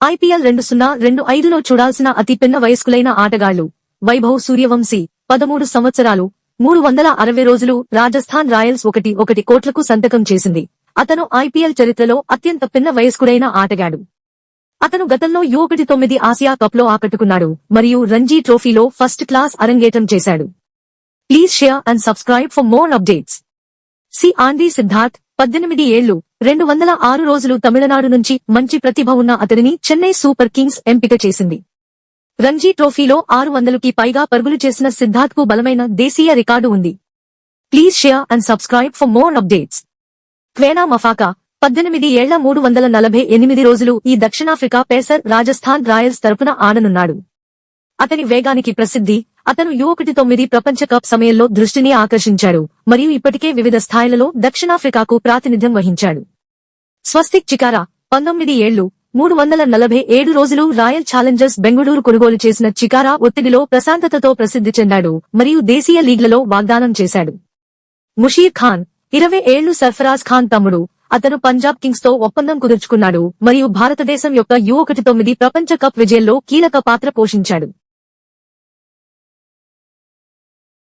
IPL 2025లో చూడాల్సిన అతి పిన్న వయస్కులైన ఆటగాళ్లు వైభవ్ సూర్యవంశీ 13 సంవత్సరాలు 360 రోజులు రాజస్థాన్ రాయల్స్ 1 కోట్లకు సంతకం చేసింది. అతను IPL చరిత్రలో అత్యంత పిన్న వయస్కుడైన ఆటగాడు. అతను గతంలో U19 ఆసియా కప్లో ఆకట్టుకున్నాడు మరియు రంజీ ట్రోఫీలో ఫస్ట్ క్లాస్ అరంగేట్రం చేశాడు. Please share and subscribe for more updates. Andre Siddharth 18 ఏళ్లు 206 రోజులు తమిళనాడు నుంచి మంచి ప్రతిభ ఉన్న అతడిని చెన్నై సూపర్ కింగ్స్ ఎంపిక చేసింది. రంజీ ట్రోఫీలో 600కి పైగా పరుగులు చేసిన సిద్ధార్థ్ కు బలమైన దేశీయ రికార్డు ఉంది. Please share and subscribe for more updates. Kwena Maphaka 18 ఏళ్ల 348 రోజులు ఈ దక్షిణాఫ్రికా పేసర్ రాజస్థాన్ రాయల్స్ తరపున ఆడనున్నాడు. అతని వేగానికి ప్రసిద్ధి అతను U19 ప్రపంచ కప్ సమయంలో దృష్టిని ఆకర్షించాడు మరియు ఇప్పటికే వివిధ స్థాయిలలో దక్షిణాఫ్రికాకు ప్రాతినిధ్యం వహించాడు. స్వస్తిక్ చికారా 19 ఏళ్లు 347 రోజులు రాయల్ ఛాలెంజర్స్ బెంగుళూరు కొనుగోలు చేసిన చికారా ఒత్తిడిలో ప్రశాంతతతో ప్రసిద్ధి చెందాడు మరియు దేశీయ లీగ్లలో వాగ్దానం చేశాడు. ముషీర్ ఖాన్ 20 ఏళ్లు సర్ఫరాజ్ ఖాన్ తమ్ముడు. అతను పంజాబ్ కింగ్స్ తో ఒప్పందం కుదుర్చుకున్నాడు మరియు భారతదేశం యొక్క U19 ప్రపంచ కప్ విజయంలో కీలక పాత్ర పోషించాడు.